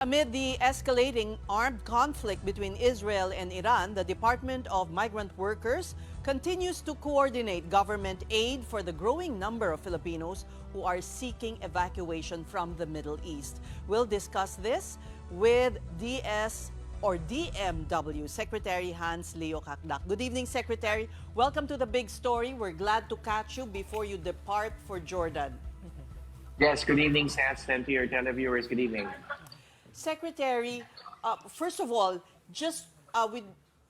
Amid the escalating armed conflict between Israel and Iran, the Department of Migrant Workers continues to coordinate government aid for the growing number of Filipinos who are seeking evacuation from the Middle East. We'll discuss this with DMW Secretary Hans Leo Cacdac. Good evening, Secretary. Welcome to the big story. We're glad to catch you before you depart for Jordan. Yes, good evening, Seth, and to your televiewers, good evening. Secretary, first of all, we'd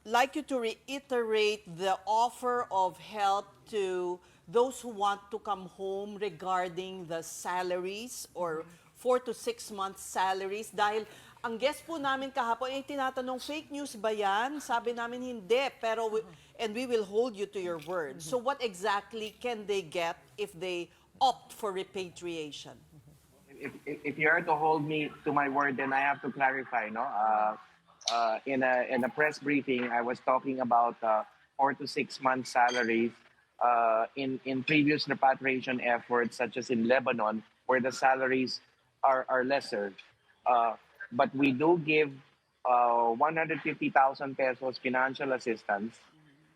like you to reiterate the offer of help to those who want to come home regarding the salaries or 4 to 6 months salaries. Dahil ang guest po namin kahapon ay tinatanong, fake news ba yan? Sabi namin hindi, and we will hold you to your word. So what exactly can they get if they opt for repatriation? If you are to hold me to my word, then I have to clarify. No, in a press briefing, I was talking about 4 to 6 months salaries in previous repatriation efforts, such as in Lebanon, where the salaries are lesser. But we do give 150,000 pesos financial assistance.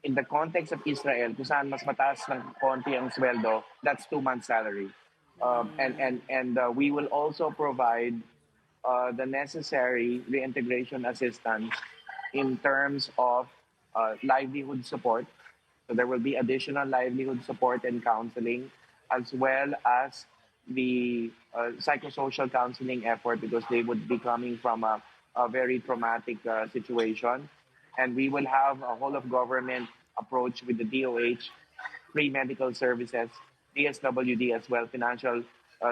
In the context of Israel, kung saan mas mataas ng konti ang sweldo, that's 2 months salary. And we will also provide the necessary reintegration assistance in terms of livelihood support. So there will be additional livelihood support and counseling, as well as the psychosocial counseling effort, because they would be coming from a very traumatic situation. And we will have a whole of government approach with the DOH, free medical services, DSWD as well, financial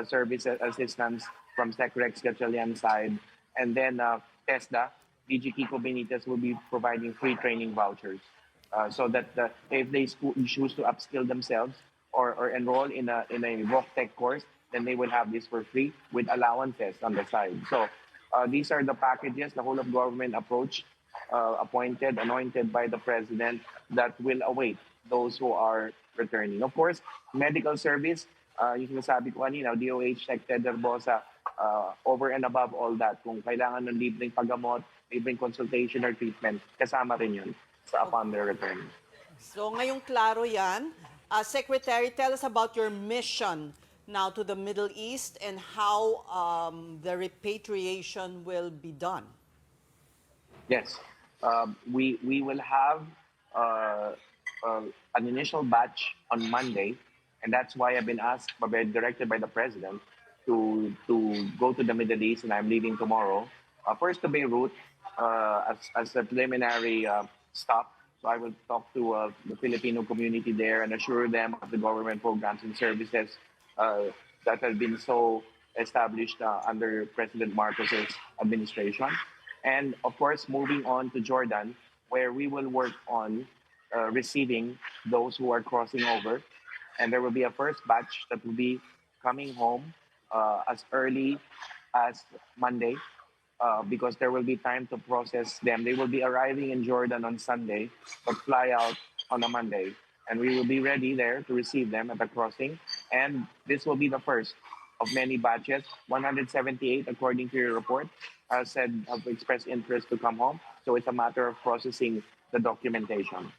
service assistance from SecRex Gatchalian side. And then TESDA, DG Kiko Benitez will be providing free training vouchers so that if they choose to upskill themselves or enroll in a Rock Tech course, then they will have this for free with allowances on the side. So these are the packages, the whole of government approach, anointed by the president, that will await those who are returning. Of course, medical service, yung sinasabi ko kanina, DOH, Sected Herbosa, over and above all that, kung kailangan ng libreng paggamot, libreng consultation or treatment, kasama rin yun upon their return. So ngayong klaro yan. Secretary, tell us about your mission now to the Middle East and how the repatriation will be done. Yes, we will have an initial batch on Monday, and that's why I've been asked, directed by the president, to go to the Middle East, and I'm leaving tomorrow. First to Beirut as a preliminary stop. So I will talk to the Filipino community there and assure them of the government programs and services that have been so established under President Marcos's administration. And of course, moving on to Jordan, where we will work on receiving those who are crossing over. And there will be a first batch that will be coming home as early as Monday, because there will be time to process them. They will be arriving in Jordan on Sunday, but fly out on a Monday. And we will be ready there to receive them at the crossing. And this will be the first of many batches. 178, according to your report, have expressed interest to come home. So it's a matter of processing the documentation.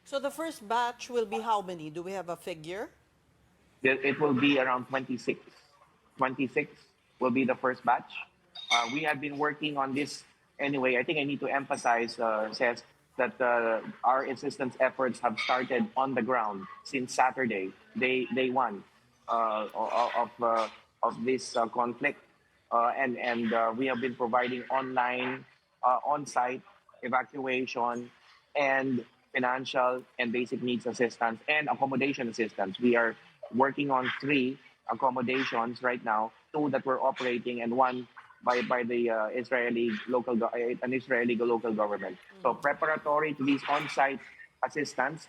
So the first batch will be how many? Do we have a figure? It will be around 26. 26 will be the first batch. We have been working on this anyway. I think I need to emphasize, Seth, that our assistance efforts have started on the ground since Saturday, day one of this conflict. And we have been providing online, on-site evacuation and financial and basic needs assistance and accommodation assistance. We are working on 3 accommodations right now, 2 that we're operating and 1 by the Israeli local government. So preparatory to these on-site assistance,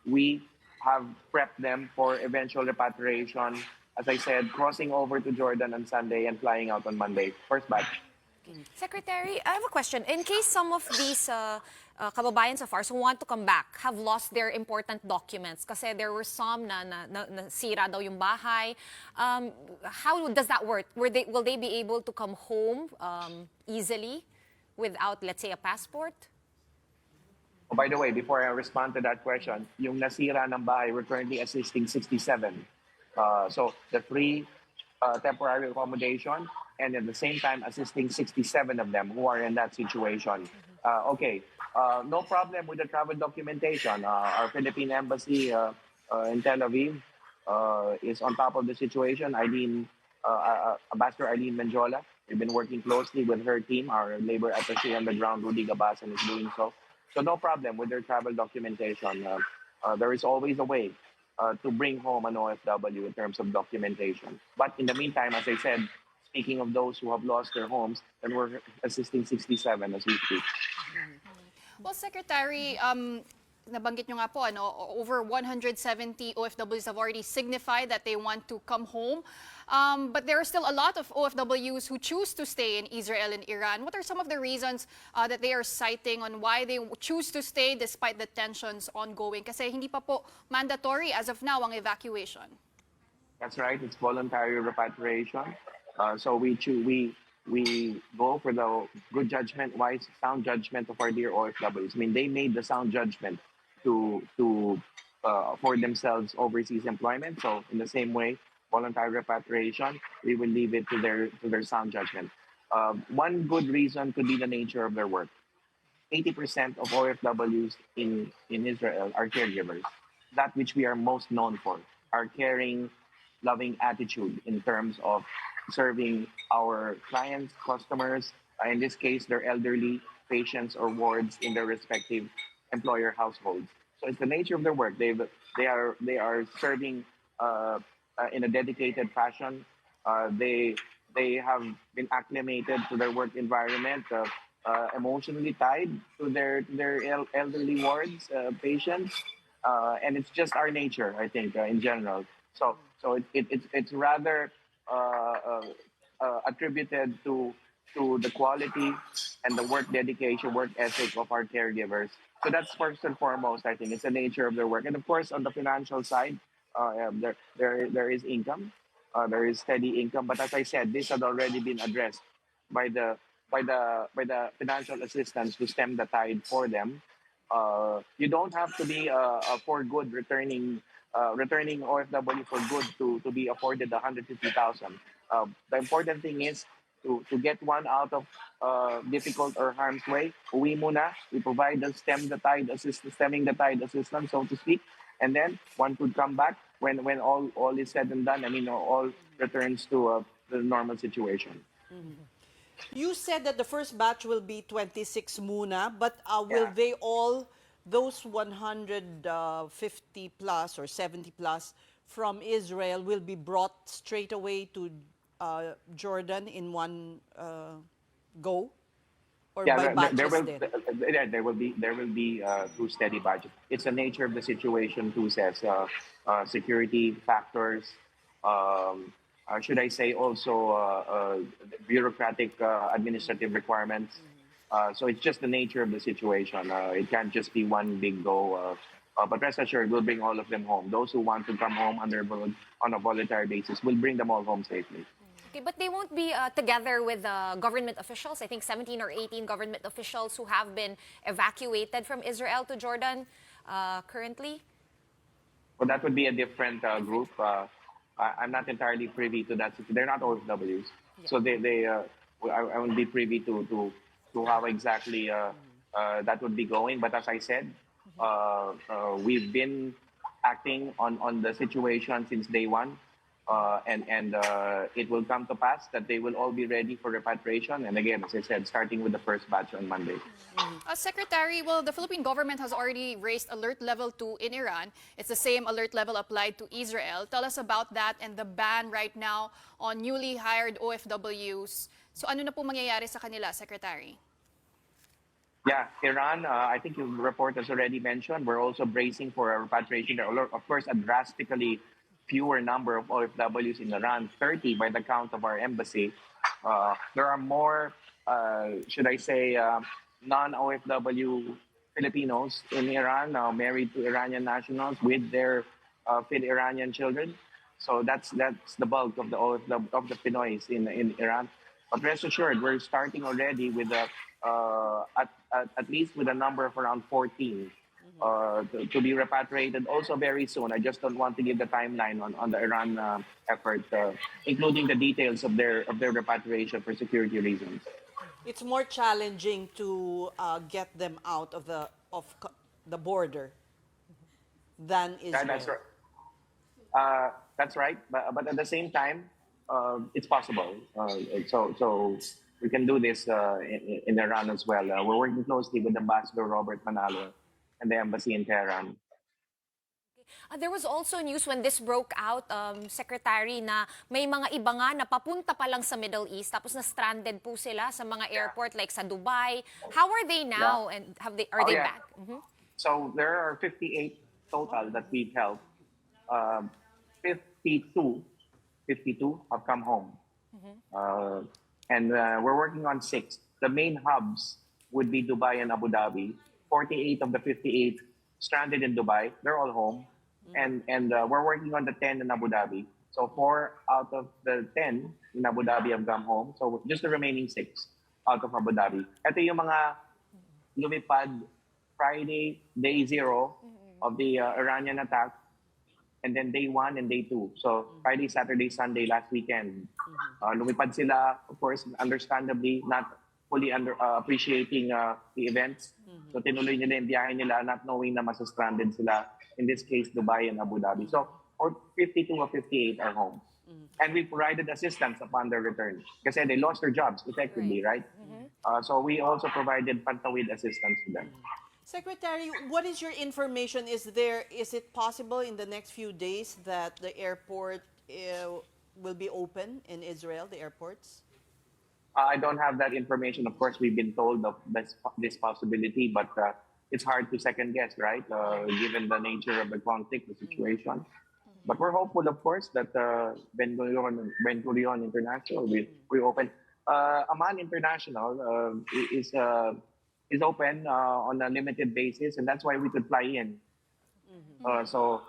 we have prepped them for eventual repatriation. As I said, crossing over to Jordan on Sunday and flying out on Monday. First batch. Secretary, I have a question. In case some of these kababayans of ours who want to come back have lost their important documents, kasi there were some na nasira daw yung bahay, how does that work? Will they be able to come home easily without, let's say, a passport? Oh, by the way, before I respond to that question, yung nasira ng bahay, we're currently assisting 67. So the free temporary accommodation, and at the same time assisting 67 of them who are in that situation. Okay, no problem with the travel documentation. Our Philippine embassy in Tel Aviv is on top of the situation. Ambassador Eileen Menjola, we've been working closely with her team. Our labor attaché on the ground, Rudy Gabasan, is doing so. So no problem with their travel documentation. There is always a way to bring home an OFW in terms of documentation. But in the meantime, as I said, speaking of those who have lost their homes, then we're assisting 67 as we speak. Well, Secretary, nabanggit nyo nga po, over 170 OFWs have already signified that they want to come home. But there are still a lot of OFWs who choose to stay in Israel and Iran. What are some of the reasons that they are citing on why they choose to stay despite the tensions ongoing? Kasi hindi pa po mandatory as of now ang evacuation. That's right. It's voluntary repatriation. So we go for the good judgment, wise, sound judgment of our dear OFWs. I mean, they made the sound judgment to afford themselves overseas employment. So in the same way, voluntary repatriation, we will leave it to their sound judgment. One good reason could be the nature of their work. 80% of OFWs in Israel are caregivers. That which we are most known for, our caring, loving attitude in terms of serving our clients, customers, in this case, their elderly patients or wards in their respective employer households. So it's the nature of their work. They are serving in a dedicated fashion. They have been acclimated to their work environment, emotionally tied to their elderly wards, patients, and it's just our nature, I think, in general. So it's rather attributed to the quality and the work dedication, work ethic of our caregivers. So that's first and foremost, I think. It's the nature of their work. And of course, on the financial side, there is income. There is steady income. But as I said, this had already been addressed by the financial assistance to stem the tide for them. You don't have to be for good returning OFW for good to be afforded 150,000. The important thing is to get one out of difficult or harm's way. Uwi muna. We provide the stemming the tide assistance, so to speak, and then one could come back when all is said and done. I mean, all returns to the normal situation. Mm-hmm. You said that the first batch will be 26 muna, but will they all, those 150 plus or 70 plus from Israel, will be brought straight away to Jordan in one go, or by batches? There will be two steady batches. It's the nature of the situation too, says security factors. Should I say also bureaucratic administrative requirements. So it's just the nature of the situation. It can't just be one big go. But rest assured, we'll bring all of them home. Those who want to come home on a voluntary basis, we'll bring them all home safely. Okay, but they won't be together with government officials. I think 17 or 18 government officials who have been evacuated from Israel to Jordan currently. Well, that would be a different group. I'm not entirely privy to that. They're not OFWs, so I won't be privy to how exactly that would be going. But as I said, we've been acting on the situation since day one, and it will come to pass that they will all be ready for repatriation. And again, as I said, starting with the first batch on Monday. Secretary, well, the Philippine government has already raised alert level 2 in Iran. It's the same alert level applied to Israel. Tell us about that and the ban right now on newly hired OFWs. So ano na po mangyayari sa kanila, Secretary? Yeah, Iran, I think your report has already mentioned, we're also bracing for a repatriation. There are, of course, a drastically fewer number of OFWs in Iran, 30 by the count of our embassy. There are more should I say, non-OFW Filipinos in Iran married to Iranian nationals with their Iranian children. So that's the bulk of the Pinoys in Iran. But rest assured, we're starting already with at least with a number of around 14 to be repatriated also very soon. I just don't want to give the timeline on the Iran effort, including the details of their repatriation for security reasons. It's more challenging to get them out of the border than Israel. That's right. That's right. But at the same time, it's possible. So we can do this in Iran as well. We're working closely with Ambassador Robert Manalo and the embassy in Tehran. There was also news when this broke out, Secretary, na may mga iba nga na papunta pa lang sa Middle East tapos na stranded po sila sa mga airport like sa Dubai. How are they now and are they back? Mm-hmm. So there are 58 total that we've helped. 52 have come home. Mm-hmm. And we're working on 6. The main hubs would be Dubai and Abu Dhabi. 48 of the 58 stranded in Dubai. They're all home. And we're working on the 10 in Abu Dhabi. So 4 out of the 10 in Abu Dhabi have come home. So just the remaining 6 out of Abu Dhabi. Ito yung mga lumipad Friday, day 0 of the Iranian attack. And then day 1 and day 2. So Friday, Saturday, Sunday, last weekend. Lumipad sila, of course, understandably, not fully appreciating the events. So tinuloy nila yung biyahe nila, not knowing na masa-stranded sila. In this case, Dubai and Abu Dhabi. So 52 or 58 are home. And we provided assistance upon their return. Kasi they lost their jobs effectively, right? So we also provided pantawid assistance to them. Secretary, what is your information? Is it possible in the next few days that the airport will be open in Israel, the airports? I don't have that information. Of course, we've been told of this possibility, but it's hard to second guess, right? Given the nature of the conflict, the situation. But we're hopeful, of course, that Ben Gurion International will open. Amman International is open on a limited basis, and that's why we could fly in. So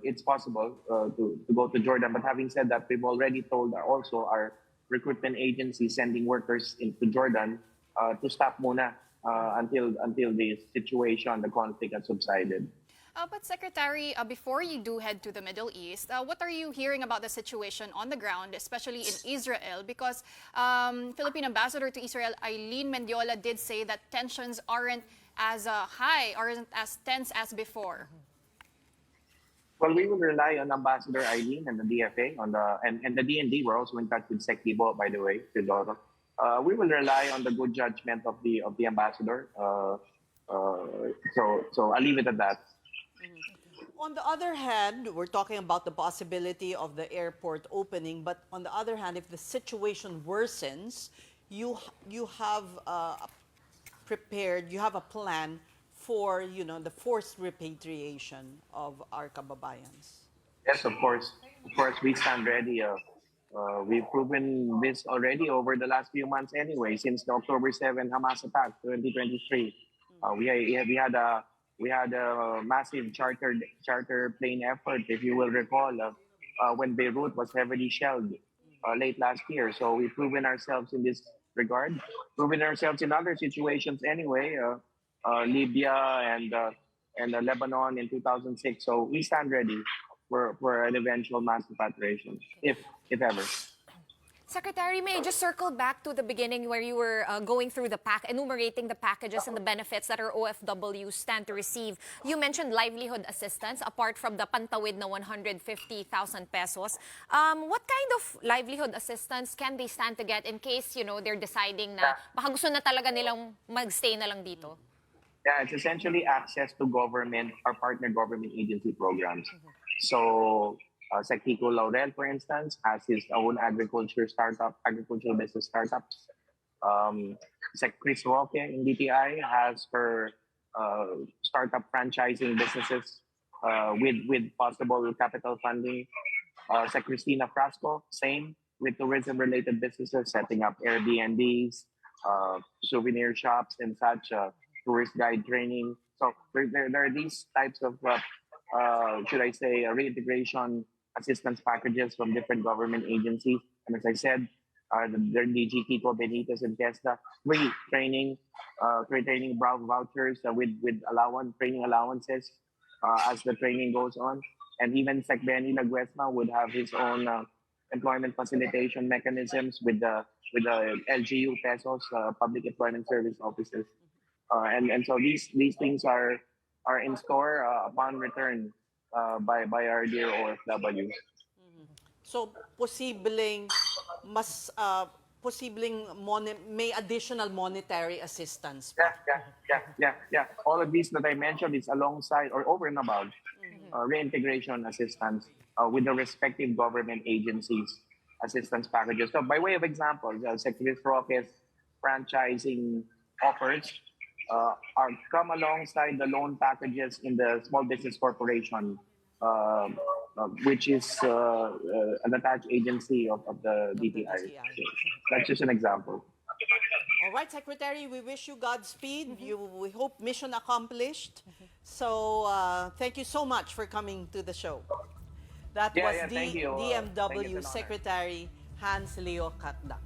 it's possible to go to Jordan. But having said that, we've already told also our recruitment agency sending workers into Jordan to stop muna until the situation, the conflict has subsided. But Secretary, before you do head to the Middle East, what are you hearing about the situation on the ground, especially in Israel? Because Philippine Ambassador to Israel, Eileen Mendiola, did say that tensions aren't as high, aren't as tense as before. Well, we will rely on Ambassador Eileen and the DFA and the DND. We're also in touch with Sec Tibo, by the way, Teodoro. We will rely on the good judgment of the ambassador. So I'll leave it at that. On the other hand, we're talking about the possibility of the airport opening, but on the other hand, if the situation worsens, you have prepared, you have a plan for the forced repatriation of our kababayans. Yes, of course. Of course, we stand ready. We've proven this already over the last few months anyway, since the October 7 Hamas attack, 2023. We had a massive charter plane effort, if you will recall, when Beirut was heavily shelled late last year. So we've proven ourselves in this regard, proven ourselves in other situations anyway, Libya and Lebanon in 2006. So we stand ready for an eventual mass repatriation, if ever. Secretary, may I just circle back to the beginning where you were going through enumerating the packages and the benefits that our OFWs stand to receive. You mentioned livelihood assistance apart from the pantawid na 150,000 pesos. What kind of livelihood assistance can they stand to get in case, they're deciding na baka gusto na talaga nilang magstay na lang dito? Yeah, it's essentially access to government or partner government agency programs. So Sec Kiko Laurel, for instance, has his own agricultural business startups. Sec Chris Roque in DTI has her startup franchising businesses with possible capital funding. Sec Cristina Frasco, same. with tourism-related businesses, setting up Airbnbs, souvenir shops, and such, tourist guide training. So there are these types of, should I say, reintegration assistance packages from different government agencies. And as I said, the DG Kiko Benitez and Questa, free training, training vouchers with training allowances as the training goes on. And even Sec Benny Laguesma would have his own employment facilitation mechanisms with the LGU pesos, public employment service offices. And so these things are in store upon return by our dear OFWs. So, may additional monetary assistance. Yeah. All of these that I mentioned is alongside or over and above reintegration assistance with the respective government agencies' assistance packages. So, by way of example, Secretary Roque's franchising offers come alongside the loan packages in the Small Business Corporation, which is an attached agency of the DTI. So that's just an example. All right, Secretary, we wish you Godspeed. We hope mission accomplished. So thank you so much for coming to the show. That was thank you. Thank you, DMW it's an honor. Secretary Hans Leo Cacdac.